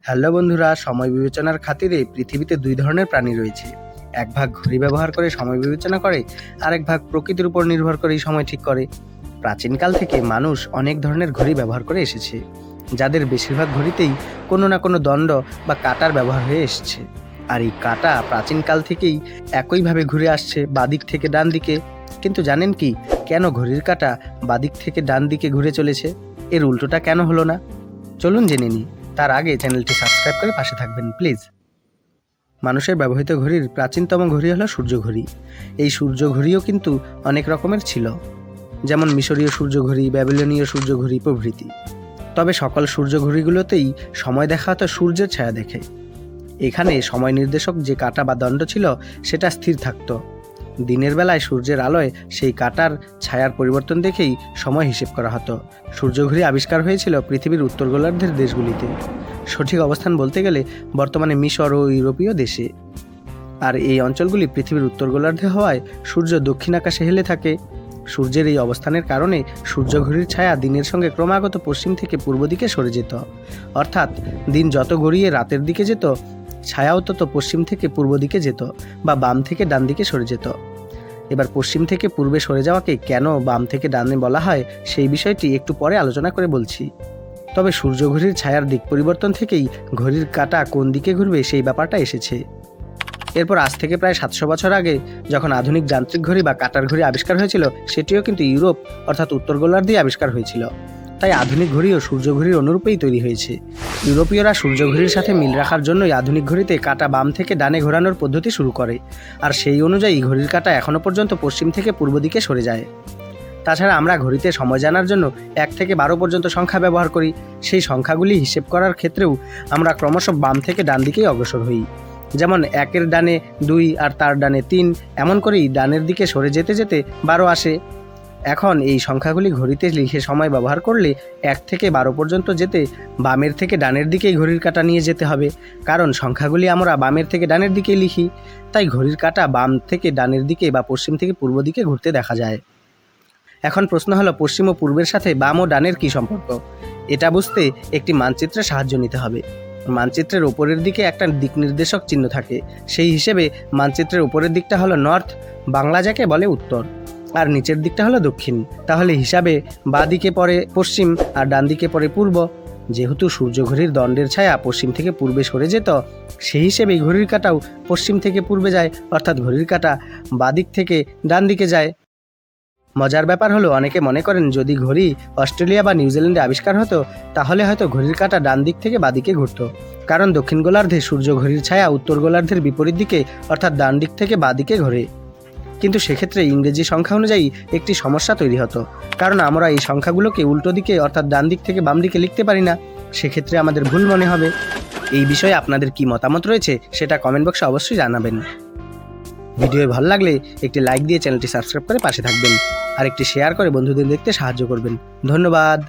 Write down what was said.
Hello বন্ধুরা, সময় বিবেচনার খাতিরে পৃথিবীতে দুই ধরনের প্রাণী রয়েছে। এক ভাগ ঘড়ি ব্যবহার করে সময় বিবেচনা করে, আরেক ভাগ প্রকৃতির উপর নির্ভর করেই সময় ঠিক করে। প্রাচীনকাল থেকে মানুষ অনেক ধরনের ঘড়ি ব্যবহার করে এসেছে, যাদের বেশিরভাগ ঘড়িতেই কোনো না কোনো দণ্ড বা কাঁটার ব্যবহার হয়ে এসেছে। আর এই কাঁটা প্রাচীনকাল থেকেই একইভাবে ঘুরে আসছে বাদিক থেকে ডান দিকে। কিন্তু জানেন কি, কেন ঘড়ির কাঁটা বাদিক থেকে ডান দিকে ঘুরে চলেছে? এর উল্টোটা কেন হলো না? চলুন জেনে নিই। তার আগে চ্যানেলটি সাবস্ক্রাইব করে পাশে থাকবেন প্লিজ। মানুষের ব্যবহৃত ঘড়ির প্রাচীনতম ঘড়ি হলো সূর্য ঘড়ি। এই সূর্য ঘড়িও কিন্তু অনেক রকমের ছিল, যেমন মিশরীয় সূর্য ঘড়ি, ব্যাবিলনীয় সূর্য ঘড়ি প্রভৃতি। তবে সকল সূর্য ঘড়িগুলোতেই সময় দেখা হতো সূর্যের ছায়া দেখে। এখানে সময় নির্দেশক যে কাঁটা বা দণ্ড ছিল সেটা স্থির থাকতো। দিনের বেলায় সূর্যের আলোয় সেই কাঁটার ছায়ার পরিবর্তন দেখেই সময় হিসেব করা হতো। সূর্যঘড়ি আবিষ্কার হয়েছিল পৃথিবীর উত্তর গোলার্ধের দেশগুলিতে। সঠিক অবস্থান বলতে গেলে বর্তমানে মিশর ও ইউরোপীয় দেশে। আর এই অঞ্চলগুলি পৃথিবীর উত্তর গোলার্ধে হওয়ায় সূর্য দক্ষিণ আকাশে হেলে থাকে। সূর্যের এই অবস্থানের কারণে সূর্যঘড়ির ছায়া দিনের সঙ্গে ক্রমাগত পশ্চিম থেকে পূর্ব দিকে সরে যেত। অর্থাৎ দিন যত গড়িয়ে রাতের দিকে যেত, ছায়াও তত পশ্চিম থেকে পূর্ব দিকে যেত বা বাম থেকে ডান দিকে সরে যেত। এবার পশ্চিম থেকে পূর্বে সরে যাওয়াকে কেন বাম থেকে ডানে বলা হয়, সেই বিষয়টি একটু পরে আলোচনা করে বলছি। তবে সূর্য ঘড়ির ছায়ার দিক পরিবর্তন থেকেই ঘড়ির কাঁটা কোন দিকে ঘুরবে সেই ব্যাপারটা এসেছে। এরপর আজ থেকে প্রায় 700 বছর আগে যখন আধুনিক যান্ত্রিক ঘড়ি বা কাঁটার ঘড়ি আবিষ্কার হয়েছিল, সেটিও কিন্তু ইউরোপ অর্থাৎ উত্তর গোলার্ধেই আবিষ্কার হয়েছিল। তাই আধুনিক ঘড়িও সূর্য ঘড়ির অনুরূপেই তৈরি হয়েছে। ইউরোপীয়রা সূর্য ঘড়ির সাথে মিল রাখার জন্যই আধুনিক ঘড়িতে কাঁটা বাম থেকে ডানে ঘোরানোর পদ্ধতি শুরু করে, আর সেই অনুযায়ী ঘড়ির কাঁটা এখনও পর্যন্ত পশ্চিম থেকে পূর্ব দিকে সরে যায়। তাছাড়া আমরা ঘড়িতে সময় জানার জন্য 1 থেকে 12 পর্যন্ত সংখ্যা ব্যবহার করি। সেই সংখ্যাগুলি হিসেব করার ক্ষেত্রেও আমরা ক্রমশ বাম থেকে ডান দিকেই অগ্রসর হই। যেমন 1-এর ডানে 2 আর তার ডানে 3, এমন করেই ডানের দিকে সরে যেতে যেতে 12 আসে। এখন এই সংখ্যাগুলি ঘড়িতে লিখে সময় ব্যবহার করলে 1 থেকে 12 পর্যন্ত যেতে বামের থেকে ডানের দিকেই ঘড়ির কাঁটা নিয়ে যেতে হবে, কারণ সংখ্যাগুলি আমরা বামের থেকে ডানের দিকেই লিখি। তাই ঘড়ির কাঁটা বাম থেকে ডানের দিকে বা পশ্চিম থেকে পূর্ব দিকে ঘুরতে দেখা যায়। এখন প্রশ্ন হলো, পশ্চিম ও পূর্বের সাথে বাম ও ডানের কী সম্পর্ক? এটা বুঝতে একটি মানচিত্রের সাহায্য নিতে হবে। মানচিত্রের ওপরের দিকে একটা দিক নির্দেশক চিহ্ন থাকে। সেই হিসেবে মানচিত্রের উপরের দিকটা হলো নর্থ, বাংলা যাকে বলে উত্তর, আর নিচের দিকটা হলো দক্ষিণ। তাহলে হিসাবে বাঁ দিকে পড়ে পশ্চিম আর ডান দিকে পড়ে পূর্ব। যেহেতু সূর্য ঘড়ির দণ্ডের ছায়া পশ্চিম থেকে পূর্বে সরে যেত, সেই হিসেবে ঘড়ির কাঁটাও পশ্চিম থেকে পূর্বে যায়, অর্থাৎ ঘড়ির কাঁটা বাঁ দিক থেকে ডান দিকে যায়। মজার ব্যাপার হলো, অনেকে মনে করেন যদি ঘড়ি অস্ট্রেলিয়া বা নিউজিল্যান্ডে আবিষ্কার হতো, তাহলে হয়তো ঘড়ির কাঁটা ডান দিক থেকে বাঁদিকে ঘুরত, কারণ দক্ষিণ গোলার্ধে সূর্য ঘড়ির ছায়া উত্তর গোলার্ধের বিপরীত দিকে অর্থাৎ ডান দিক থেকে বাঁদিকে ঘোরে। কিন্তু সেক্ষেত্রে ইংরেজি সংখ্যা অনুযায়ী একটি সমস্যা তৈরি হতো, কারণ আমরা এই সংখ্যাগুলোকে উল্টো দিকে অর্থাৎ ডান দিক থেকে বাম দিকে লিখতে পারি না। সেক্ষেত্রে আমাদের ভুল মনে হবে। এই বিষয়ে আপনাদের কি মতামত রয়েছে সেটা কমেন্ট বক্সে অবশ্যই জানাবেন। ভিডিও ভালো লাগলে একটি লাইক দিয়ে চ্যানেলটি সাবস্ক্রাইব করে পাশে থাকবেন, আর একটি শেয়ার করে বন্ধুদের দেখতে সাহায্য করবেন। ধন্যবাদ।